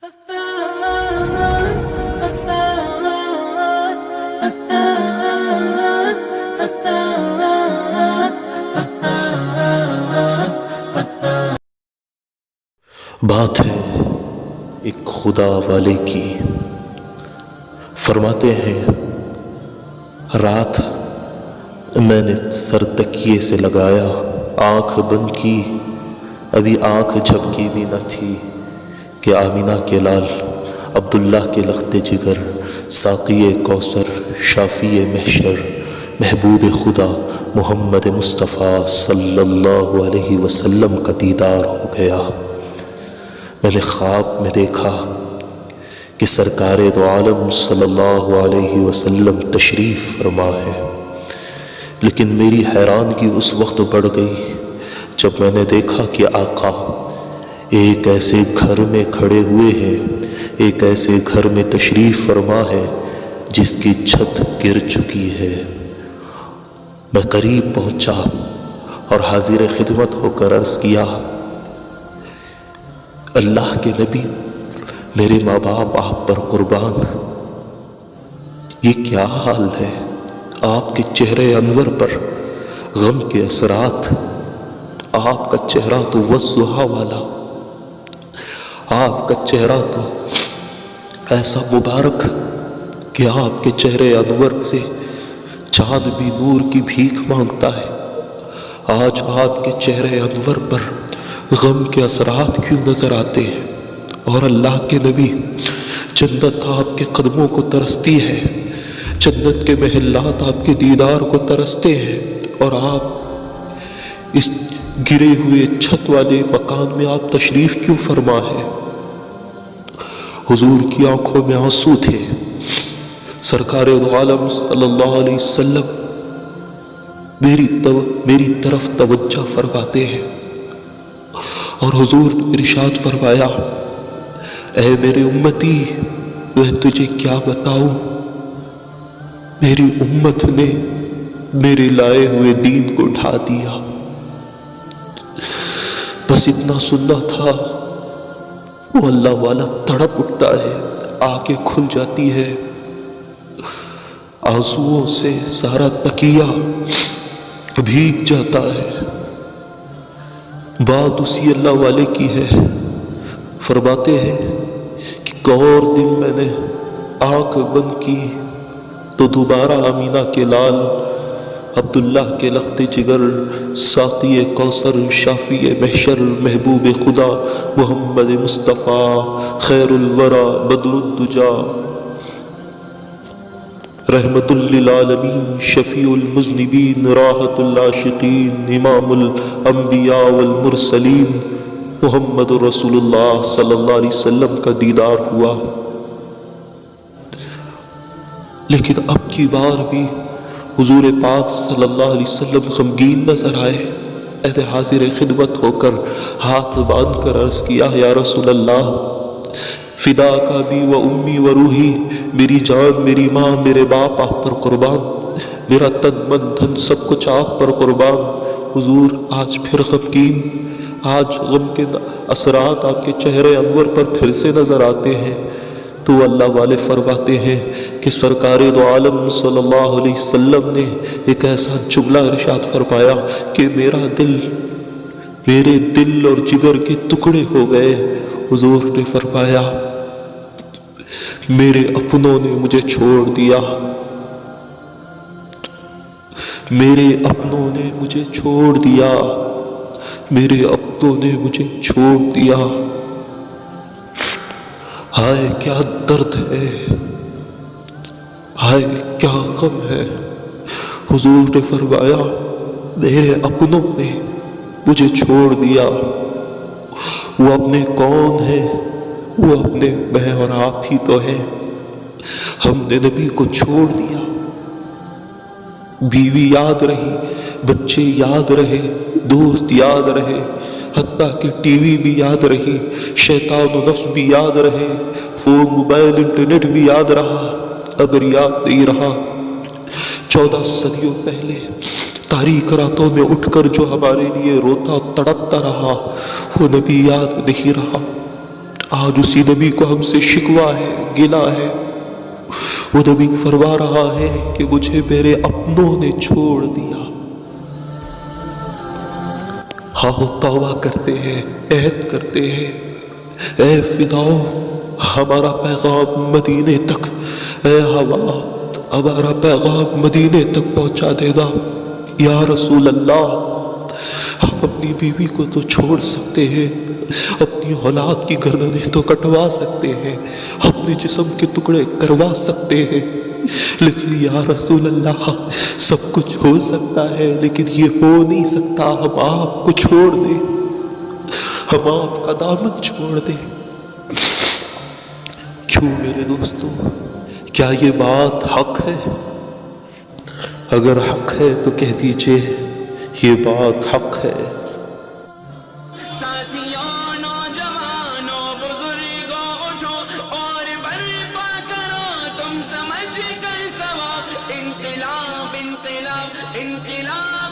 بات ہے ایک خدا والے کی، فرماتے ہیں رات میں نے سر تکیے سے لگایا، آنکھ بند کی، ابھی آنکھ جھپکی بھی نہ تھی کہ آمینہ کے لال عبداللہ کے لخت جگر، ساقی کوثر، شافی محشر، محبوب خدا محمد مصطفیٰ صلی اللہ علیہ وسلم کا دیدار ہو گیا۔ میں نے خواب میں دیکھا کہ سرکار دو عالم صلی اللہ علیہ وسلم تشریف فرما ہے، لیکن میری حیرانگی اس وقت بڑھ گئی جب میں نے دیکھا کہ آقا ایک ایسے گھر میں کھڑے ہوئے ہیں، ایک ایسے گھر میں تشریف فرما ہے جس کی چھت گر چکی ہے۔ میں قریب پہنچا اور حاضر خدمت ہو کر عرض کیا، اللہ کے نبی، میرے ماں باپ آپ پر قربان، یہ کیا حال ہے؟ آپ کے چہرے انور پر غم کے اثرات، آپ کا چہرہ تو والضحیٰ والا، آپ کا چہرہ تو ایسا مبارک کہ آپ کے چہرے انور سے چاند بھی نور کی بھیک مانگتا ہے۔ آج آپ کے چہرے انور پر غم کے اثرات کیوں نظر آتے ہیں؟ اور اللہ کے نبی، جنت آپ کے قدموں کو ترستی ہے، جنت کے محلات آپ کے دیدار کو ترستے ہیں، اور آپ اس گرے ہوئے چھت والے مکان میں آپ تشریف کیوں فرما ہے؟ حضور کی آنکھوں میں آنسو تھے۔ سرکار دو عالم صلی اللہ علیہ وسلم میری طرف توجہ فرماتے ہیں اور حضور ارشاد فرمایا، اے میرے امتی، میں تجھے کیا بتاؤں، میری امت نے میرے لائے ہوئے دین کو ڈھا دیا۔ بس اتنا سننا تھا، وہ اللہ والا تڑپ اٹھتا ہے، آنکھیں کھل جاتی ہے، آنسوؤں سے سارا تکیہ بھیگ جاتا ہے۔ بات اسی اللہ والے کی ہے، فرماتے ہیں کہ ایک اور دن میں نے آنکھ بند کی تو دوبارہ آمینہ کے لال عبداللہ کے لخت جگر، ساقی کوثر، شافی محشر، محبوب خدا محمد مصطفیٰ خیر الورا بدر الدجا، رحمت للعالمین، شفیع المذنبین، راحت العاشقین، امام الانبیاء والمرسلین محمد رسول اللہ صلی اللہ علیہ وسلم کا دیدار ہوا۔ لیکن اب کی بار بھی حضور پاک صلی اللہ علیہ وسلم غمگین نظر آئے۔ اے حاضر خدمت ہو کر ہاتھ باندھ کر عرض کیا، یا رسول اللہ، فدا کا بھی و امی و روحی، میری جان، میری ماں، میرے باپ آپ پر قربان، میرا تن من دھن سب کچھ آپ پر قربان۔ حضور آج پھر غمگین، آج غم کے اثرات آپ کے چہرے انور پر پھر سے نظر آتے ہیں۔ تو اللہ والے فرماتے ہیں کہ سرکار دو عالم صلی اللہ علیہ وسلم نے ایک ایسا جملہ ارشاد فرمایا کہ میرے دل اور جگر کے ٹکڑے ہو گئے۔ حضور نے فرمایا، میرے اپنوں نے مجھے چھوڑ دیا، میرے اپنوں نے مجھے چھوڑ دیا، میرے اپنوں نے مجھے چھوڑ دیا۔ ہائے کیا درد ہے، ہائے کیا غم ہے۔ حضور نے فرمایا، میرے اپنوں نے مجھے چھوڑ دیا۔ وہ اپنے کون ہیں؟ وہ اپنے میں اور آپ ہی تو ہیں۔ ہم نے نبی کو چھوڑ دیا، بیوی یاد رہی، بچے یاد رہے، دوست یاد رہے، حتیٰ کہ ٹی وی بھی یاد رہی، شیطان و نفس بھی یاد رہے، فون، موبائل، انٹرنیٹ بھی یاد رہا۔ اگر یاد نہیں رہا، 14 صدیوں پہلے تاریک راتوں میں اٹھ کر جو ہمارے لیے روتا تڑپتا رہا، وہ نبی یاد نہیں رہا۔ آج اسی نبی کو ہم سے شکوہ ہے، گلہ ہے۔ وہ نبی فرما رہا ہے کہ مجھے میرے اپنوں نے چھوڑ دیا۔ ہاں توبہ کرتے ہیں، عہد کرتے ہیں، اے فضاؤ ہمارا پیغام مدینے تک، اے ہوا ہمارا پیغام مدینے تک پہنچا دینا۔ یا رسول اللہ، ہم اپنی بیوی کو تو چھوڑ سکتے ہیں، اپنی اولاد کی گردنیں تو کٹوا سکتے ہیں، اپنے جسم کے ٹکڑے کروا سکتے ہیں، لیکن یا رسول اللہ سب کچھ ہو سکتا ہے لیکن یہ ہو نہیں سکتا ہم آپ کو چھوڑ دیں، ہم آپ کا دامن چھوڑ دیں۔ کیوں میرے دوستو، کیا یہ بات حق ہے؟ اگر حق ہے تو کہہ دیجئے یہ بات حق ہے۔ ساتھیوں، نوجوانوں، بزرگوں، اٹھو اور برپا کرو تم سمجھ کر ثواب، انقلاب انقلاب انقلاب۔